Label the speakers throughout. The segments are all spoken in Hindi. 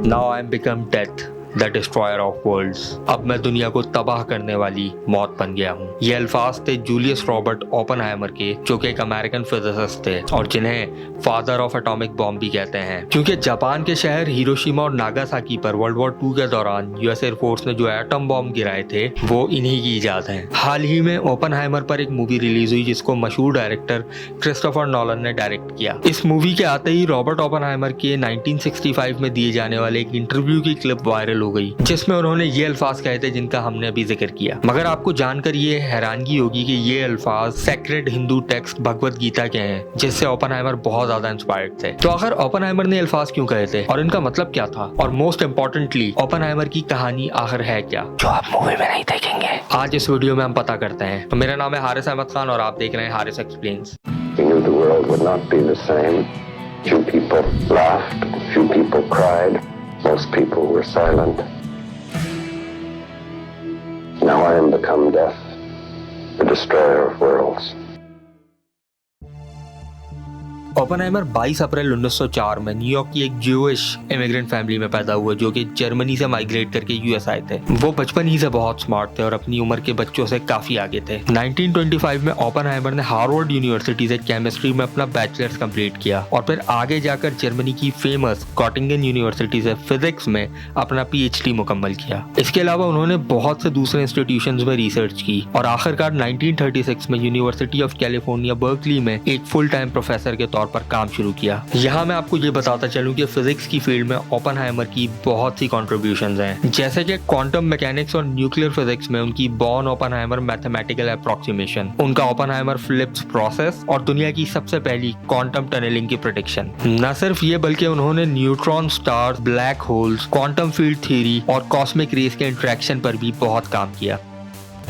Speaker 1: Now I am become death the destroyer of worlds. अब मैं दुनिया को तबाह करने वाली मौत बन गया हूँ। ये अल्फाज थे जूलियस रॉबर्ट ओपेनहाइमर के, जो कि एक अमेरिकन फिजिसिस्ट थे और जिन्हें फादर ऑफ एटॉमिक बॉम्ब भी कहते हैं, क्योंकि जापान के शहर हिरोशिमा और नागासाकी पर वर्ल्ड वॉर 2 के दौरान यूएस एयरफोर्स ने जो एटम बॉम्ब गिराए थे वो इन्हीं की इजाद है। हाल ही में ओपेनहाइमर पर एक मूवी रिलीज हुई जिसको मशहूर डायरेक्टर क्रिस्टोफर नॉलन ने डायरेक्ट किया। इस मूवी के आते ही रॉबर्ट ओपेनहाइमर के 1965 में दिए जाने वाले एक इंटरव्यू की क्लिप वायरल हो गई, जिसमें उन्होंने ये अल्फाज कहे थे जिनका हमने अभी जिक्र किया। मगर आपको जानकर ये हैरानगी होगी कि ये अल्फाज सेक्रेड हिंदू टेक्स्ट भगवत गीता के हैं, जिससे ओपेनहाइमर बहुत ज्यादा इंस्पायर्ड थे। तो आखिर ओपेनहाइमर ने अल्फाज क्यों कहे थे और इनका मतलब क्या था, और मोस्ट इम्पोर्टेंटली ओपेनहाइमर की कहानी आखिर है क्या, जो आप मूवी में नहीं देखेंगे, आज इस वीडियो में हम पता करते हैं। तो मेरा नाम है हारिस अहमद खान और आप देख रहे हैं Haris explains.
Speaker 2: He knew the world would not be the same. Few people laughed, few people cried, most people were silent. Now I am become death, the destroyer of worlds.
Speaker 1: Oppenheimer 22 अप्रैल 1904 में न्यूयॉर्क की एक ज्यूइश इमिग्रेंट फैमिली में पैदा हुए, जो कि जर्मनी से माइग्रेट करके यूएस आए थे। वो बचपन ही से बहुत स्मार्ट थे और अपनी उम्र के बच्चों से काफी आगे थे। 1925 में ओपेनहाइमर ने हार्वर्ड यूनिवर्सिटी से केमिस्ट्री में अपना बैचलर्स कंप्लीट किया और फिर आगे जाकर जर्मनी की फेमस गॉटिंगन यूनिवर्सिटी से फिजिक्स में अपना पीएचडी मुकम्मल किया। इसके अलावा उन्होंने बहुत से दूसरे इंस्टीट्यूशंस में रिसर्च की और आखिरकार 1936 में यूनिवर्सिटी ऑफ कैलिफोर्निया बर्कली में एक फुल टाइम प्रोफेसर के तौर पर काम शुरू किया। यहाँ मैं आपको ये बताता चलूं कि फिजिक्स की फील्ड में ओपेनहाइमर की बहुत सी कॉन्ट्रीब्यूशंस हैं, जैसे कि क्वांटम मैकेनिक्स और न्यूक्लियर फिजिक्स में उनकी बॉर्न ओपेनहाइमर मैथमेटिकल अप्रोक्सीमेशन, उनका ओपेनहाइमर फिलिप्स प्रोसेस और दुनिया की सबसे पहली क्वांटम टनलिंग की प्रेडिक्शन। न सिर्फ ये बल्कि उन्होंने neutron stars, black holes, quantum field theory और कॉस्मिक रेस के इंटरेक्शन पर भी बहुत काम किया।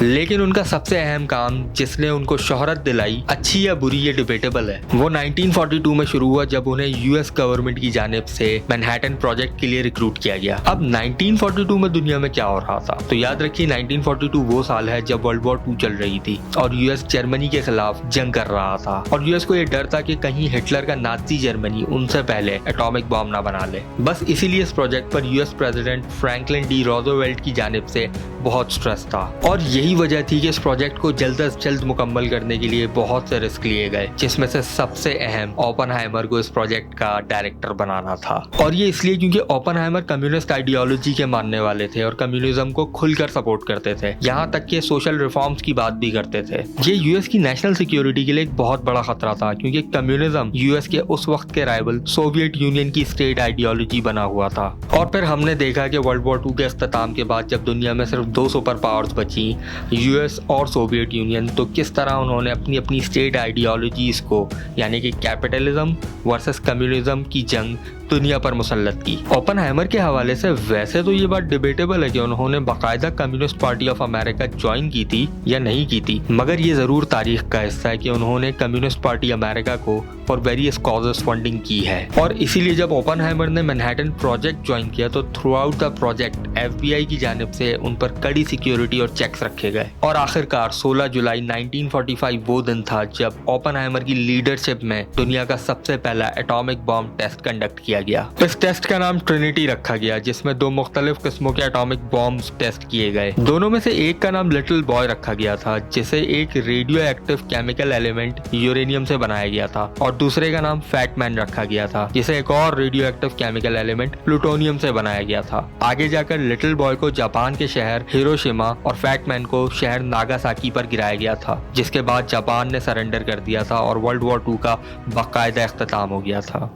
Speaker 1: लेकिन उनका सबसे अहम काम जिसने उनको शोहरत दिलाई, अच्छी या बुरी ये डिबेटेबल है, वो 1942 में शुरू हुआ जब उन्हें यूएस गवर्नमेंट की जानिब से मैनहट्टन प्रोजेक्ट के लिए रिक्रूट किया गया। अब 1942 में दुनिया में क्या हो रहा था, तो याद रखिए 1942 वो साल है जब वर्ल्ड वॉर 2 चल रही थी और यूएस जर्मनी के खिलाफ जंग कर रहा था और यूएस को ये डर था कि कहीं हिटलर का नाजी जर्मनी उनसे पहले एटॉमिक बॉम्ब ना बना ले। बस इसीलिए इस प्रोजेक्ट पर यूएस प्रेसिडेंट फ्रैंकलिन डी रोज़वेल्ट की जानिब से बहुत स्ट्रेस था और यही वजह थी कि इस प्रोजेक्ट को जल्द से जल्द मुकम्मल करने के लिए बहुत से रिस्क लिए गए, जिसमें से सबसे अहम ओपेनहाइमर को इस प्रोजेक्ट का डायरेक्टर बनाना था। और ये इसलिए क्योंकि ओपेनहाइमर कम्युनिस्ट आइडियोलॉजी के मानने वाले थे और कम्युनिज्म को खुलकर सपोर्ट करते थे, यहाँ तक कि सोशल रिफॉर्म्स की बात भी करते थे। ये यूएस की नेशनल सिक्योरिटी के लिए एक बहुत बड़ा खतरा था, क्योंकि कम्युनिज्म यूएस के उस वक्त के राइवल सोवियत यूनियन की स्टेट आइडियोलॉजी बना हुआ था। और फिर हमने देखा कि वर्ल्ड वॉर 2 के इख्तिताम के बाद जब दुनिया में सिर्फ 2 सुपर पावर्स बची, यूएस और सोवियत यूनियन, तो किस तरह उन्होंने अपनी अपनी स्टेट आइडियोलॉजीज को, यानी कि कैपिटलिज्म वर्सेस कम्युनिज्म की जंग दुनिया पर मुसल्लत की। ओपेनहाइमर के हवाले से वैसे तो ये बात डिबेटेबल है कि उन्होंने बाकायदा communist party of America join की थी या नहीं की थी, मगर ये जरूर तारीख का हिस्सा है कि उन्होंने कम्युनिस्ट पार्टी अमेरिका को फॉर वेरियस कॉजेस फंडिंग की है। और इसीलिए जब ओपेनहाइमर ने मैनहट्टन प्रोजेक्ट ज्वाइन किया तो through out the project FBI की जानिब से उन पर कड़ी सिक्योरिटी और चेक्स रखे गए। और आखिरकार 16 जुलाई 1945 वो दिन था जब ओपेनहाइमर की लीडरशिप में दुनिया का सबसे पहला एटॉमिक बॉम्ब टेस्ट कंडक्ट किया गया। इस टेस्ट का नाम ट्रिनिटी रखा गया, जिसमें 2 मुख्तलिफ किस्मों के एटॉमिक बॉम्ब्स टेस्ट किए गए। दोनों में से एक का नाम लिटिल बॉय रखा गया था, जिसे एक radio active chemical element uranium से बनाया गया था, और दूसरे का नाम फैट मैन रखा गया था, जिसे एक और radio active chemical element plutonium से बनाया गया था। आगे जाकर लिटिल बॉय को जापान के शहर हिरोशिमा और फैट मैन को शहर नागासाकी पर गिराया गया था, जिसके बाद जापान ने सरेंडर कर दिया था और वर्ल्ड वॉर 2 का बाकायदा इख्तिताम हो गया था।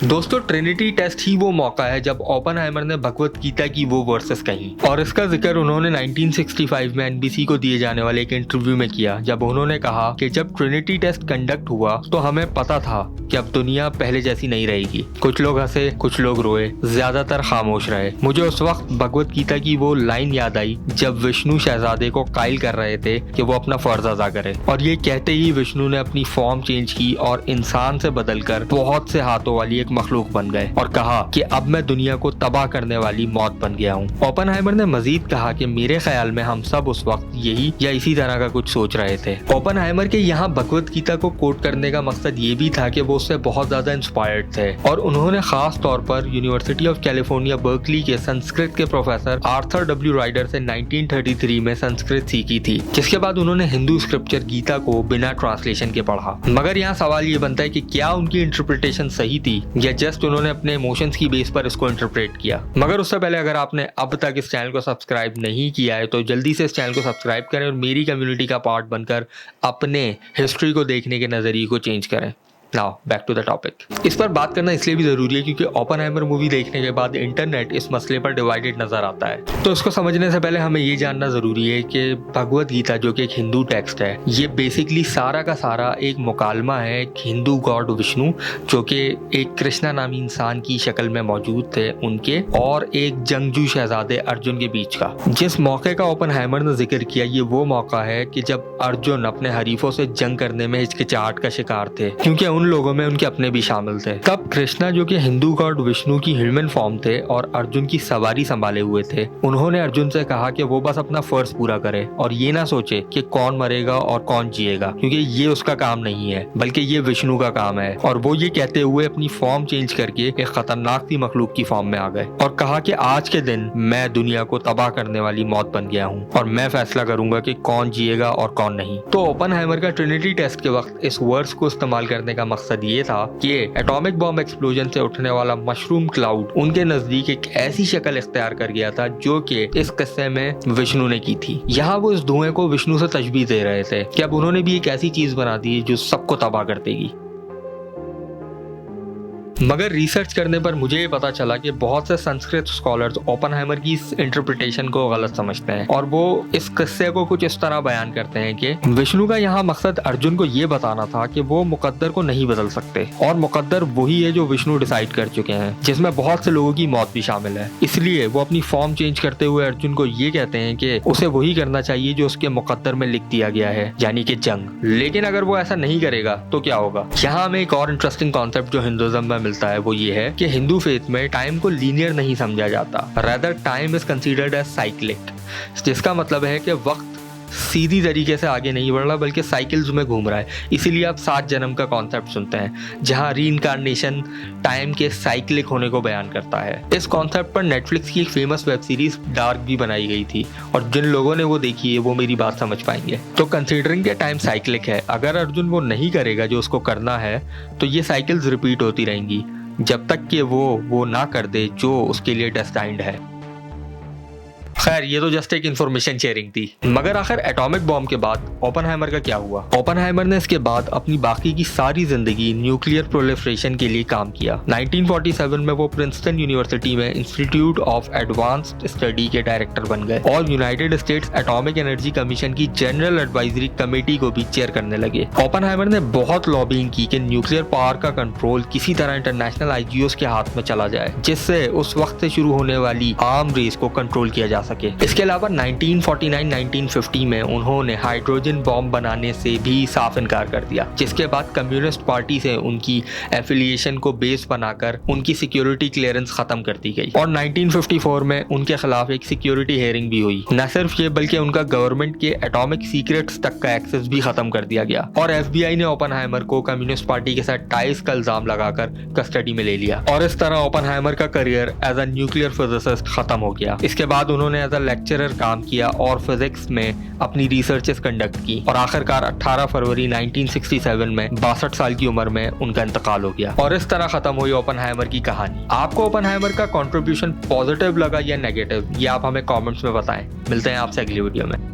Speaker 1: दोस्तों, ट्रिनिटी टेस्ट ही वो मौका है जब ओपेनहाइमर ने भगवत गीता की वो वर्सेस कही, और इसका जिक्र उन्होंने 1965 में एनबीसी को दिए जाने वाले एक इंटरव्यू में किया, जब उन्होंने कहा कि जब ट्रिनिटी टेस्ट कंडक्ट हुआ तो हमें पता था कि अब दुनिया पहले जैसी नहीं रहेगी। कुछ लोग हंसे, कुछ लोग रोए, ज्यादातर खामोश रहे। मुझे उस वक्त भगवत गीता की वो लाइन याद आई जब विष्णु शहजादे को कायल कर रहे थे कि वो अपना फर्ज अदा करे, और ये कहते ही विष्णु ने अपनी फॉर्म चेंज की और इंसान से बदलकर बहुत से हाथों वाली एक एक मखलूक बन गए और कहा कि अब मैं दुनिया को तबाह करने वाली मौत बन गया हूँ। ओपनहाइमर ने मजीद कहा कि मेरे ख्याल में हम सब उस वक्त यही या इसी तरह का कुछ सोच रहे थे। ओपनहाइमर के यहाँ भगवत गीता को कोट करने का मकसद ये भी था कि वो उससे बहुत ज्यादा इंस्पायर्ड थे और उन्होंने खास तौर पर यूनिवर्सिटी ऑफ कैलिफोर्निया बर्कली के संस्कृत के प्रोफेसर आर्थर डब्ल्यू राइडर से 1933 में संस्कृत सीखी थी, जिसके बाद उन्होंने हिंदू स्क्रिप्चर गीता को बिना ट्रांसलेशन के पढ़ा। मगर यहाँ सवाल ये बनता है कि क्या उनकी इंटरप्रिटेशन सही थी या जस्ट उन्होंने अपने इमोशंस की बेस पर इसको इंटरप्रेट किया। मगर उससे पहले अगर आपने अब तक इस चैनल को सब्सक्राइब नहीं किया है तो जल्दी से इस चैनल को सब्सक्राइब करें और मेरी कम्युनिटी का पार्ट बनकर अपने हिस्ट्री को देखने के नजरिए को चेंज करें। Now back to the topic. इस पर बात करना इसलिए भी जरूरी है क्योंकि ओपनहाइमर मूवी देखने के बाद इंटरनेट इस मसले पर डिवाइडेड नजर आता है। तो इसको समझने से पहले हमें ये जानना जरूरी है कि भगवत गीता जो कि एक हिंदू टेक्स्ट है, ये बेसिकली सारा का सारा एक मुकालमा है एक हिंदू गॉड विष्णु जो कि एक कृष्णा नामी इंसान की शक्ल में मौजूद थे उनके और एक जंगजू शहजादे अर्जुन के बीच का। जिस मौके का ओपनहाइमर ने जिक्र किया ये वो मौका है कि जब अर्जुन अपने हरीफों से जंग करने में हिचकिचाहट का शिकार थे क्योंकि उन लोगों में उनके अपने भी शामिल थे। तब कृष्णा जो कि हिंदू गॉड विष्णु की ह्यूमन फॉर्म थे और अर्जुन की सवारी संभाले हुए थे, उन्होंने अर्जुन से कहा कि वो बस अपना फर्ज पूरा करे और ये ना सोचे कि कौन मरेगा और कौन जिएगा क्योंकि ये उसका काम नहीं है बल्कि ये विष्णु का काम है। और वो ये कहते हुए अपनी फॉर्म चेंज करके एक खतरनाक सी मखलूक की फॉर्म में आ गए और कहा कि आज के दिन मैं दुनिया को तबाह करने वाली मौत बन गया हूँ और मैं फैसला करूंगा कि कौन जिएगा और कौन नहीं। तो ओपनहाइमर का ट्रिनिटी टेस्ट के वक्त इस वर्ड्स को इस्तेमाल करने का मकसद ये था कि एटॉमिक बॉम्ब एक्सप्लोजन से उठने वाला मशरूम क्लाउड उनके नजदीक एक ऐसी शक्ल इख्तियार कर गया था जो कि इस किस्से में विष्णु ने की थी। यहाँ वो इस धुएं को विष्णु से तशबीह दे रहे थे कि अब उन्होंने भी एक ऐसी चीज बना दी जो सबको तबाह कर देगी। मगर रिसर्च करने पर मुझे ये पता चला कि बहुत से संस्कृत स्कॉलर्स ओपनहाइमर की इस इंटरप्रिटेशन को गलत समझते हैं और वो इस किस्से को कुछ इस तरह बयान करते हैं कि विष्णु का यहाँ मकसद अर्जुन को ये बताना था कि वो मुकद्दर को नहीं बदल सकते और मुकद्दर वही है जो विष्णु डिसाइड कर चुके हैं, जिसमें बहुत से लोगों की मौत भी शामिल है। इसलिए वो अपनी फॉर्म चेंज करते हुए अर्जुन को ये कहते हैं कि उसे वही करना चाहिए जो उसके मुकद्दर में लिख दिया गया है, यानी कि जंग। लेकिन अगर वो ऐसा नहीं करेगा तो क्या होगा। यहाँ हमें एक और इंटरेस्टिंग कॉन्सेप्ट जो हिंदुइज्म में मिलता है वो ये है कि हिंदू फेथ में टाइम को लीनियर नहीं समझा जाता, rather time is considered as cyclic, जिसका मतलब है कि वक्त सीधी तरीके से आगे नहीं बढ़ रहा बल्कि साइकिल्स में घूम रहा है। इसीलिए आप 7 जन्म का कॉन्सेप्ट सुनते हैं जहां रीइंकार्नेशन टाइम के साइक्लिक होने को बयान करता है। इस कॉन्सेप्ट पर नेटफ्लिक्स की एक फेमस वेब सीरीज डार्क भी बनाई गई थी और जिन लोगों ने वो देखी है वो मेरी बात समझ पाएंगे। तो कंसीडरिंग के टाइम साइक्लिक है, अगर अर्जुन वो नहीं करेगा जो उसको करना है तो ये साइकिल्स रिपीट होती रहेंगी जब तक कि वो ना कर दे जो उसके लिए डेस्टाइंड है। खैर ये तो जस्ट एक इन्फॉर्मेशन शेयरिंग थी। मगर आखिर एटॉमिक बॉम्ब के बाद ओपनहाइमर का क्या हुआ। ओपनहाइमर ने इसके बाद अपनी बाकी की सारी जिंदगी न्यूक्लियर प्रोलिफरेशन के लिए काम किया। 1947 में वो प्रिंसटन यूनिवर्सिटी में इंस्टीट्यूट ऑफ एडवांस्ड स्टडी के डायरेक्टर बन गए और United states atomic energy commission की जनरल एडवाइजरी कमेटी को भी चेयर करने लगे। ओपनहाइमर ने बहुत लॉबिंग की कि न्यूक्लियर पावर का कंट्रोल किसी तरह इंटरनेशनल आईजीओस के हाथ में चला जाए जिससे उस वक्त से शुरू होने वाली आर्म रेस को कंट्रोल किया जा सके। इसके अलावा 1949-1950 में उन्होंने हाइड्रोजन बॉम्ब बनाने से भी साफ इनकार कर दिया, जिसके बाद कम्युनिस्ट पार्टी से उनकी एफिलिएशन को बेस बनाकर उनकी सिक्योरिटी क्लियरेंस खत्म कर दी गई और 1954 में उनके खिलाफ एक सिक्योरिटी हियरिंग भी हुई। न सिर्फ ये बल्कि उनका गवर्नमेंट के एटॉमिक सीक्रेट्स तक का एक्सेस भी खत्म कर दिया गया और FBI ने ओपनहाइमर को कम्युनिस्ट पार्टी के साथ टाइज का इल्जाम लगाकर कस्टडी में ले लिया और इस तरह ओपनहाइमर का career as a nuclear physicist खत्म हो गया। इसके बाद उन्होंने एज अ लेक्चरर काम किया और फिजिक्स में अपनी रिसर्चेस कंडक्ट की और आखिरकार 18 फरवरी 1967 में 62 साल की उम्र में उनका इंतकाल हो गया। और इस तरह खत्म हुई ओपनहाइमर की कहानी। आपको ओपनहाइमर का कंट्रीब्यूशन पॉजिटिव लगा या नेगेटिव, ये आप हमें कमेंट्स में बताएं। मिलते हैं आपसे अगली वीडियो में।